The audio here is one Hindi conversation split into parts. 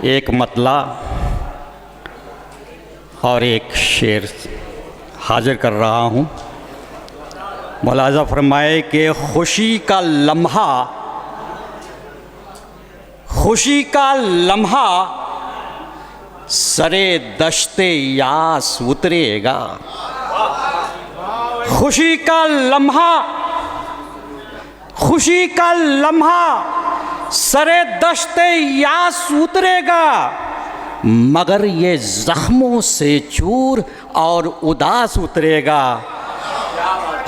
एक मतला और एक शेर हाजिर कर रहा हूँ। मुलाज़ा फरमाए कि खुशी का लम्हा सरे दश्ते यास उतरेगा। खुशी का लम्हा सरे दश्ते यास उतरेगा, मगर ये जख्मों से चूर और उदास उतरेगा।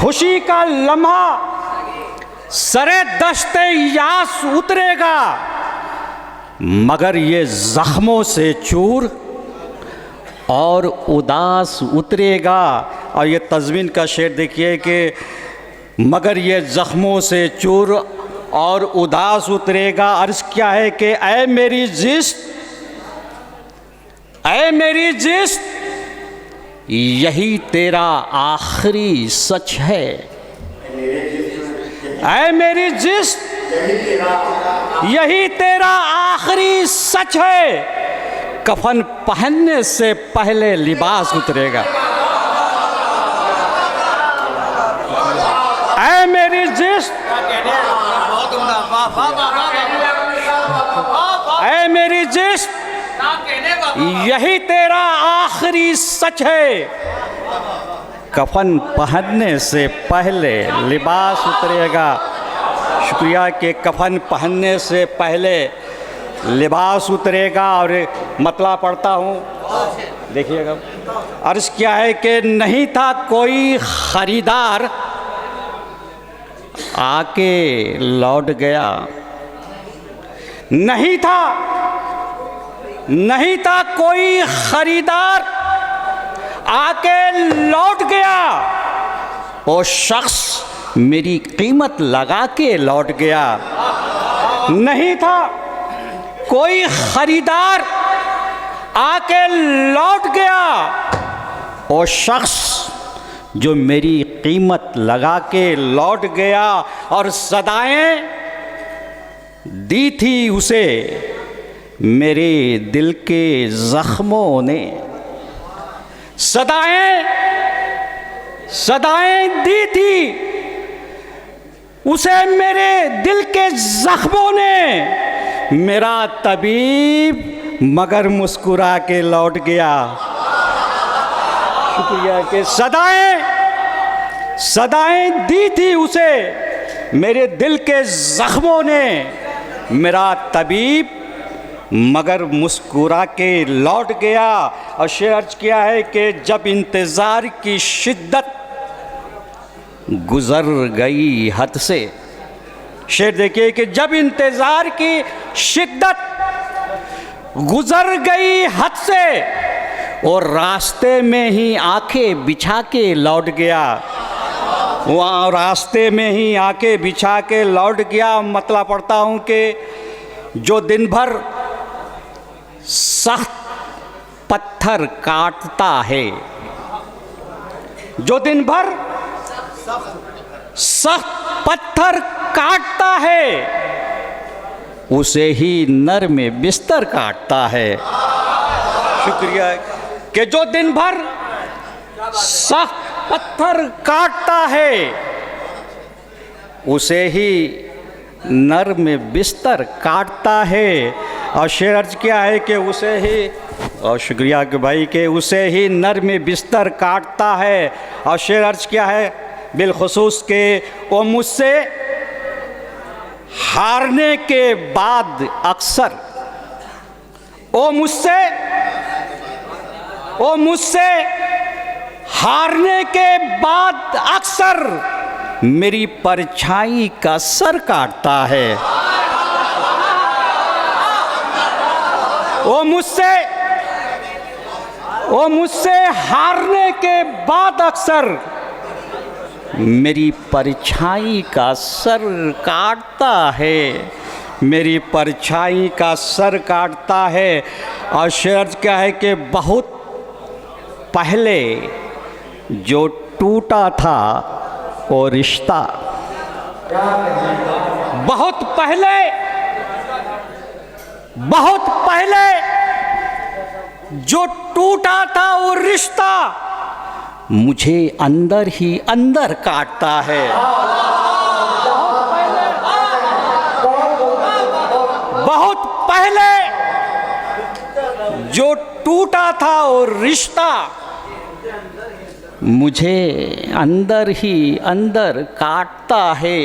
खुशी का लम्हा सरे दश्ते यास उतरेगा, मगर ये जख्मों से चूर और उदास उतरेगा। और ये तज़मीन का शेर देखिए कि मगर ये जख्मों से चूर और उदास उतरेगा। अर्ज़ क्या है कि ऐ मेरी जिस्त यही तेरा आखिरी सच है। ऐ मेरी जिस्त यही तेरा आखिरी सच है, कफन पहनने से पहले लिबास उतरेगा। ऐ मेरी जिस्त ऐ मेरी जिस्त यही तेरा आखिरी सच है, कफन पहनने से पहले लिबास उतरेगा। शुक्रिया कि कफन पहनने से पहले लिबास उतरेगा। और मतला पढ़ता हूँ, देखिएगा। अर्ज़ क्या है कि नहीं था कोई ख़रीदार आके लौट गया। नहीं था कोई ख़रीदार आके लौट गया, वो शख्स मेरी कीमत लगा के लौट गया। नहीं था कोई ख़रीदार आके लौट गया, वो शख्स जो मेरी कीमत लगा के लौट गया। और सदाएं दी थी उसे मेरे दिल के ज़ख्मों ने। सदाएं दी थी उसे मेरे दिल के ज़ख्मों ने। मेरा तबीब मगर मुस्कुरा के लौट गया। शुक्रिया कि सदाएं दी थी उसे मेरे दिल के ज़ख्मों ने। मेरा तबीब मगर मुस्कुरा के लौट गया। और शेर अर्ज किया है कि जब इंतज़ार की शिद्दत गुज़र गई हद से। शेर देखिए कि जब इंतज़ार की शिद्दत गुज़र गई हद से, और रास्ते में ही आंखें बिछा के लौट गया। वहाँ रास्ते में ही आंखें बिछा के लौट गया। मतलब पढ़ता हूँ कि जो दिन भर सख्त पत्थर काटता है, जो दिन भर सख्त पत्थर काटता है, उसे ही नर में बिस्तर काटता है। शुक्रिया कि जो दिन भर सख्त पत्थर काटता है, उसे ही नर में बिस्तर काटता है। और शेर अर्ज क्या है कि उसे ही, और शुक्रिया कि भाई कि उसे ही नर में बिस्तर काटता है। और शेर अर्ज क्या है बिलखुसूस के वो मुझसे हारने के बाद अक्सर, वो मुझसे हारने के बाद अक्सर मेरी परछाई का सर काटता है। वो मुझसे हारने के बाद अक्सर मेरी परछाई का सर काटता है, मेरी परछाई का सर काटता है। और शेर क्या है कि बहुत पहले जो टूटा था वो रिश्ता, बहुत पहले जो टूटा था वो रिश्ता मुझे अंदर ही अंदर काटता है। बहुत पहले जो टूटा था वो रिश्ता मुझे अंदर ही अंदर काटता है,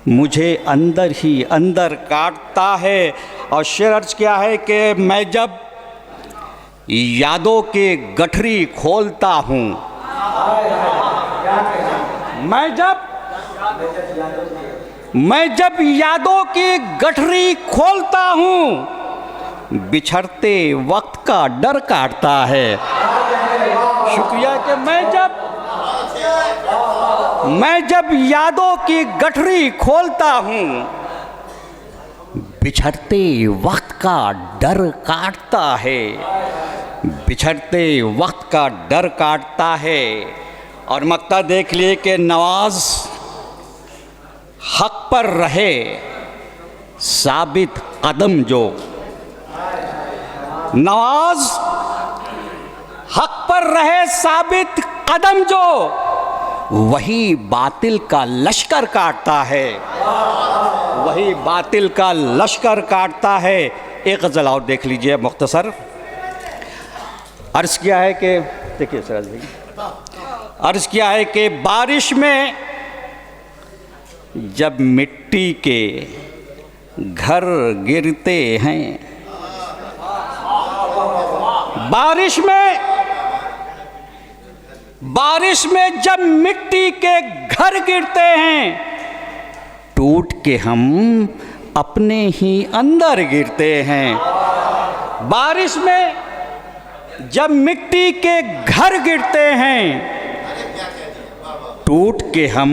मुझे अंदर ही अंदर काटता है। और शेर अर्ज क्या है कि मैं जब यादों के गठरी खोलता हूँ, मैं जब यादों की गठरी खोलता हूँ, बिछड़ते वक्त का डर काटता है। शुक्रिया कि मैं जब यादों की गठरी खोलता हूँ, बिछड़ते वक्त का डर काटता है, बिछड़ते वक्त का डर काटता है। और मक्ता देख लिए कि नवाज हक पर रहे साबित कदम जो, नवाज हक पर रहे साबित कदम जो, वही बातिल का लश्कर काटता है, वही बातिल का लश्कर काटता है। एक गज़ल और देख लीजिए मुख्तसर। अर्ज़ किया है कि देखिए सर, अर्ज़ किया है कि बारिश में जब मिट्टी के घर गिरते हैं, बारिश में जब मिट्टी के घर गिरते हैं, टूट के हम अपने ही अंदर गिरते हैं। बारिश में जब मिट्टी के घर गिरते हैं, टूट के हम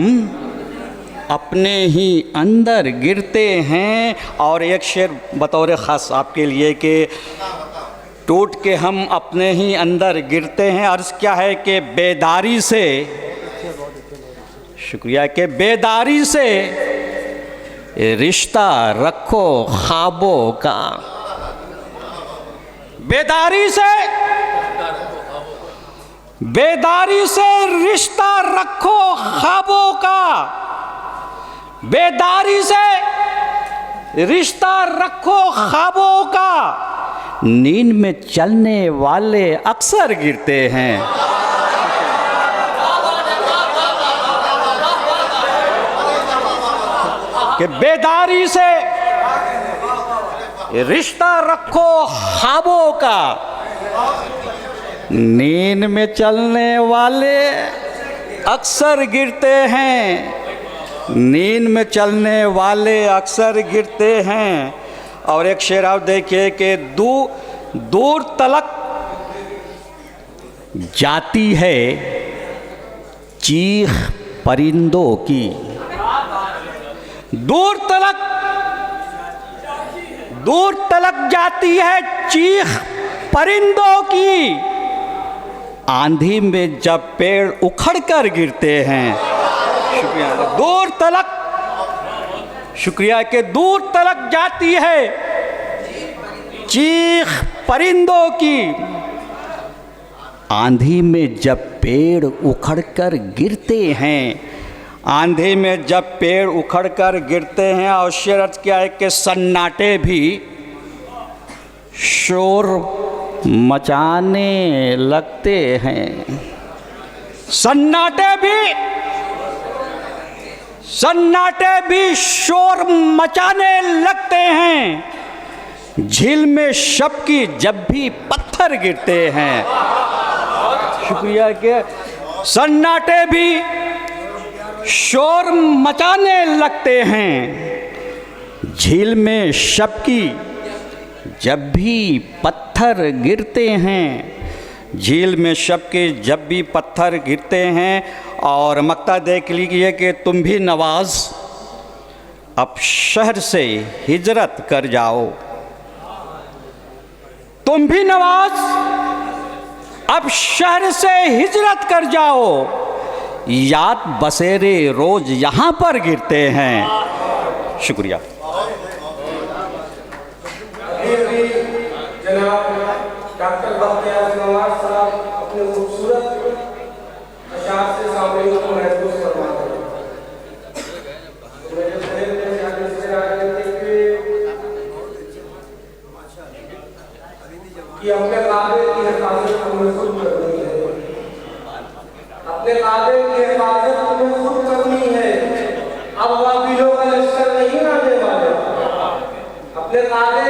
अपने ही अंदर गिरते हैं। और एक शेर बतौर ख़ास आपके लिए कि टूट के हम अपने ही अंदर गिरते हैं। अर्ज़ क्या है कि बेदारी से, शुक्रिया कि बेदारी से रिश्ता रखो ख्वाबों का, बेदारी से रिश्ता रखो ख्वाबों का, बेदारी से रिश्ता रखो ख्वाबों का, नींद में चलने वाले अक्सर गिरते हैं। कि बेदारी से रिश्ता रखो ख्वाबों का, नींद में चलने वाले अक्सर गिरते हैं, नींद में चलने वाले अक्सर गिरते हैं। और एक शेर आप देखिए कि दूर तलक जाती है चीख परिंदों की, दूर तलक जाती है चीख परिंदों की, आंधी में जब पेड़ उखड़ कर गिरते हैं। शुक्रिया, दूर तलक, शुक्रिया के दूर तलक जाती है चीख परिंदों की, आंधी में जब पेड़ उखड़कर गिरते हैं, आंधी में जब पेड़ उखड़कर गिरते हैं। और शेर अर्ज़ क्या है कि सन्नाटे भी शोर मचाने लगते हैं, सन्नाटे भी शोर मचाने लगते हैं, झील में शब की जब भी पत्थर गिरते हैं। शुक्रिया के सन्नाटे भी शोर मचाने लगते हैं, झील में शब की जब भी पत्थर गिरते हैं, झील में शब के जब भी पत्थर गिरते हैं। और मक्ता देख लीजिए कि तुम भी नवाज अब शहर से हिजरत कर जाओ, तुम भी नवाज अब शहर से हिजरत कर जाओ, याद बसेरे रोज यहाँ पर गिरते हैं। शुक्रिया। जनाब डॉक्टर बख्तियार नवाज साहब अपने खूबसूरत अशार से सामने को महसूस फरमाते हैं। मेरे शहर में जाने से आगे कि अपने काबे की हिफाजत हमें खुद करनी है, अपने काबे की हिफाजत हमें खुद करनी है। अब वाबिलों का लश्कर नहीं आने वाला, अपने काबे